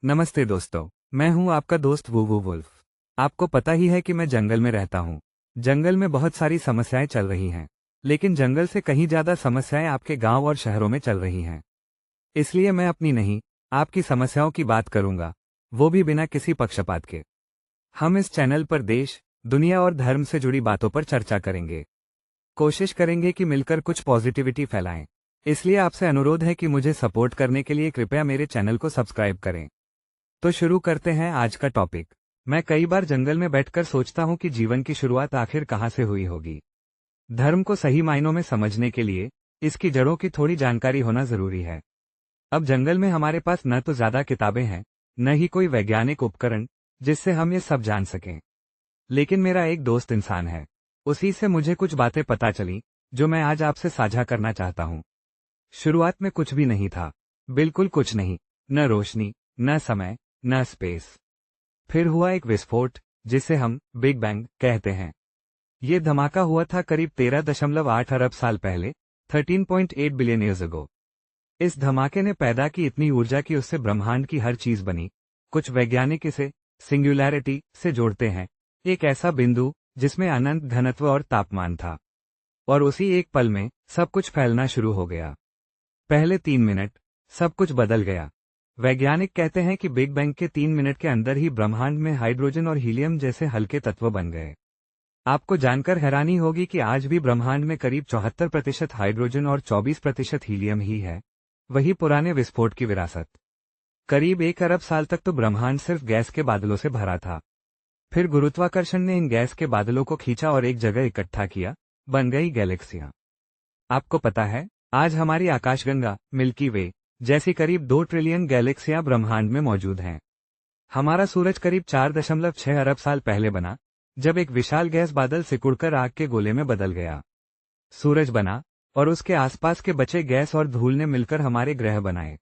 नमस्ते दोस्तों। मैं हूं आपका दोस्त वूवू वुल्फ। आपको पता ही है कि मैं जंगल में रहता हूं। जंगल में बहुत सारी समस्याएं चल रही हैं, लेकिन जंगल से कहीं ज्यादा समस्याएं आपके गांव और शहरों में चल रही हैं। इसलिए मैं अपनी नहीं, आपकी समस्याओं की बात करूंगा, वो भी बिना किसी पक्षपात के। हम इस चैनल पर देश, दुनिया और धर्म से जुड़ी बातों पर चर्चा करेंगे। कोशिश करेंगे कि मिलकर कुछ पॉजिटिविटी फैलाएं। इसलिए आपसे अनुरोध है कि मुझे सपोर्ट करने के लिए कृपया मेरे चैनल को सब्सक्राइब करें। तो शुरू करते हैं आज का टॉपिक। मैं कई बार जंगल में बैठकर सोचता हूं कि जीवन की शुरुआत आखिर कहां से हुई होगी। धर्म को सही मायनों में समझने के लिए इसकी जड़ों की थोड़ी जानकारी होना जरूरी है। अब जंगल में हमारे पास न तो ज्यादा किताबें हैं, न ही कोई वैज्ञानिक उपकरण जिससे हम ये सब जान सकें। लेकिन मेरा एक दोस्त इंसान है, उसी से मुझे कुछ बातें पता चली जो मैं आज आपसे साझा करना चाहता हूं। शुरुआत में कुछ भी नहीं था, बिल्कुल कुछ नहीं। न रोशनी, न समय, न स्पेस। फिर हुआ एक विस्फोट, जिसे हम बिग बैंग कहते हैं। ये धमाका हुआ था करीब 13.8 अरब साल पहले, 13.8 बिलियन ईयर्स अगो। इस धमाके ने पैदा की इतनी ऊर्जा कि उससे ब्रह्मांड की हर चीज बनी। कुछ वैज्ञानिक इसे सिंगुलैरिटी से जोड़ते हैं, एक ऐसा बिंदु जिसमें अनंत घनत्व और तापमान था। और उसी एक पल में सब कुछ फैलना शुरू हो गया। पहले 3 मिनट सब कुछ बदल गया। वैज्ञानिक कहते हैं कि बिग बैंग के 3 मिनट के अंदर ही ब्रह्मांड में हाइड्रोजन और हीलियम जैसे हल्के तत्व बन गए। आपको जानकर हैरानी होगी कि आज भी ब्रह्मांड में करीब 74% हाइड्रोजन और 24% हीलियम ही है। वही पुराने विस्फोट की विरासत। करीब 1 अरब साल तक तो ब्रह्मांड सिर्फ गैस के बादलों से भरा था। फिर गुरुत्वाकर्षण ने इन गैस के बादलों को खींचा और एक जगह इकट्ठा किया, बन गई गैलेक्सियां। आपको पता है, आज हमारी आकाशगंगा मिल्की वे जैसी करीब 2 ट्रिलियन गैलेक्सियां ब्रह्मांड में मौजूद हैं। हमारा सूरज करीब 4.6 अरब साल पहले बना, जब एक विशाल गैस बादल सिकुड़कर आग के गोले में बदल गया। सूरज बना, और उसके आसपास के बचे गैस और धूल ने मिलकर हमारे ग्रह बनाए।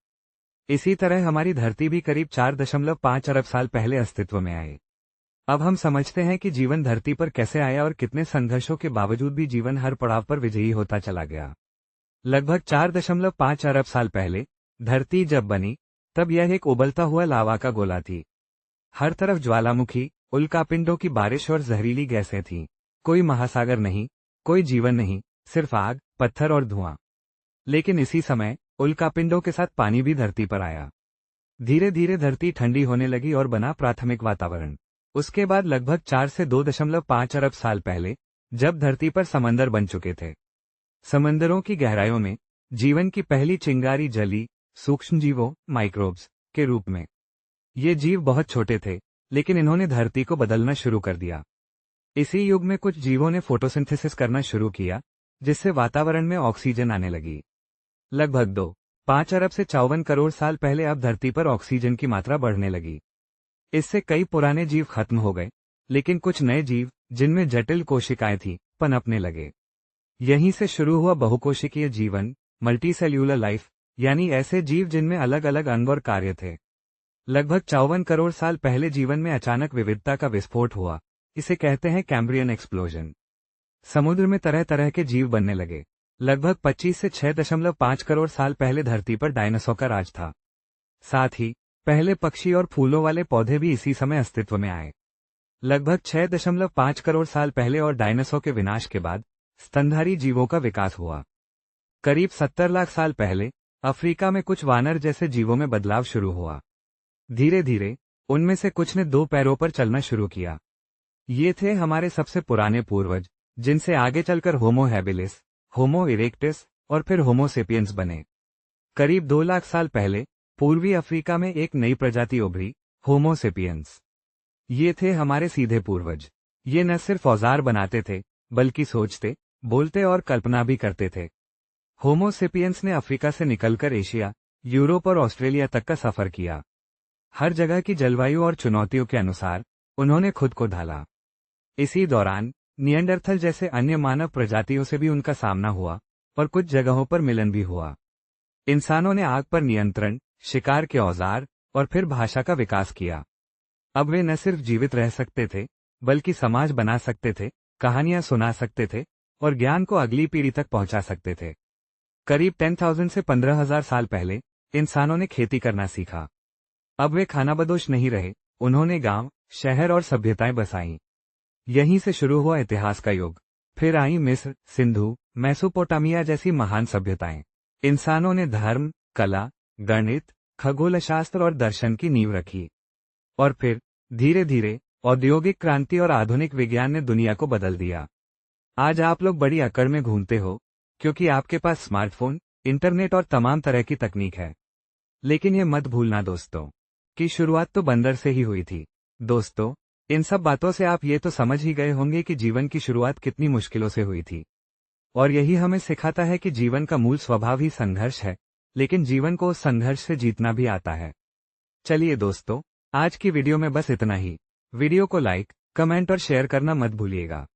इसी तरह हमारी धरती भी करीब 4.5 अरब साल पहले अस्तित्व में आई। अब हम समझते हैं कि जीवन धरती पर कैसे आया और कितने संघर्षों के बावजूद भी जीवन हर पड़ाव पर विजयी होता चला गया। लगभग 4.5 अरब साल पहले धरती जब बनी, तब यह एक उबलता हुआ लावा का गोला थी। हर तरफ ज्वालामुखी, उल्कापिंडों की बारिश और जहरीली गैसें थीं। कोई महासागर नहीं, कोई जीवन नहीं, सिर्फ आग, पत्थर और धुआं। लेकिन इसी समय उल्कापिंडों के साथ पानी भी धरती पर आया। धीरे धीरे धरती ठंडी होने लगी और बना प्राथमिक वातावरण। उसके बाद लगभग 4 से 2.5 अरब साल पहले, जब धरती पर समंदर बन चुके थे। समंदरों की गहराइयों में जीवन की पहली चिंगारी जली, सूक्ष्म जीवों, माइक्रोब्स के रूप में। ये जीव बहुत छोटे थे, लेकिन इन्होंने धरती को बदलना शुरू कर दिया। इसी युग में कुछ जीवों ने फोटोसिंथेसिस करना शुरू किया, जिससे वातावरण में ऑक्सीजन आने लगी। लगभग 2.5 अरब से 54 करोड़ साल पहले अब धरती पर ऑक्सीजन की मात्रा बढ़ने लगी। इससे कई पुराने जीव खत्म हो गए, लेकिन कुछ नए जीव, जिनमें जटिल कोशिकाएं थीं, पनपने लगे। यहीं से शुरू हुआ बहुकोशिकीय जीवन, मल्टीसेल्यूलर लाइफ, यानी ऐसे जीव जिनमें अलग अलग अंग और कार्य थे। लगभग 54 करोड़ साल पहले जीवन में अचानक विविधता का विस्फोट हुआ। इसे कहते हैं कैम्ब्रियन एक्सप्लोजन। समुद्र में तरह तरह के जीव बनने लगे। लगभग 25 से 6.5 करोड़ साल पहले धरती पर डायनासोर का राज था। साथ ही पहले पक्षी और फूलों वाले पौधे भी इसी समय अस्तित्व में आए। लगभग 6.5 करोड़ साल पहले और डायनासोर के विनाश के बाद स्तनधारी जीवों का विकास हुआ। करीब 70 लाख साल पहले अफ्रीका में कुछ वानर जैसे जीवों में बदलाव शुरू हुआ। धीरे धीरे उनमें से कुछ ने 2 पैरों पर चलना शुरू किया। ये थे हमारे सबसे पुराने पूर्वज, जिनसे आगे चलकर होमो हैबिलिस, होमो इरेक्टस और फिर होमो सेपियंस बने। करीब 2 लाख साल पहले पूर्वी अफ्रीका में एक नई प्रजाति उभरी, होमो सेपियंस। ये थे हमारे सीधे पूर्वज। ये न सिर्फ औजार बनाते थे, बल्कि सोचते, बोलते और कल्पना भी करते थे। होमो सेपियंस ने अफ्रीका से निकलकर एशिया, यूरोप और ऑस्ट्रेलिया तक का सफर किया। हर जगह की जलवायु और चुनौतियों के अनुसार उन्होंने खुद को ढाला। इसी दौरान निएंडरथल जैसे अन्य मानव प्रजातियों से भी उनका सामना हुआ, और कुछ जगहों पर मिलन भी हुआ। इंसानों ने आग पर नियंत्रण, शिकार के औजार और फिर भाषा का विकास किया। अब वे न सिर्फ जीवित रह सकते थे, बल्कि समाज बना सकते थे, कहानियां सुना सकते थे और ज्ञान को अगली पीढ़ी तक पहुंचा सकते थे। करीब 10,000 से 15,000 साल पहले इंसानों ने खेती करना सीखा। अब वे खानाबदोश नहीं रहे, उन्होंने गांव, शहर और सभ्यताएं बसाईं। यहीं से शुरू हुआ इतिहास का युग। फिर आई मिस्र, सिंधु, मेसोपोटामिया जैसी महान सभ्यताएं। इंसानों ने धर्म, कला, गणित, खगोलशास्त्र और दर्शन की नींव रखी। और फिर धीरे धीरे औद्योगिक क्रांति और आधुनिक विज्ञान ने दुनिया को बदल दिया। आज आप लोग बड़ी अकड़ में घूमते हो, क्योंकि आपके पास स्मार्टफोन, इंटरनेट और तमाम तरह की तकनीक है। लेकिन ये मत भूलना दोस्तों, कि शुरुआत तो बंदर से ही हुई थी। दोस्तों, इन सब बातों से आप ये तो समझ ही गए होंगे कि जीवन की शुरुआत कितनी मुश्किलों से हुई थी। और यही हमें सिखाता है कि जीवन का मूल स्वभाव ही संघर्ष है, लेकिन जीवन को उस संघर्ष से जीतना भी आता है। चलिए दोस्तों, आज की वीडियो में बस इतना ही। वीडियो को लाइक, कमेंट और शेयर करना मत भूलिएगा।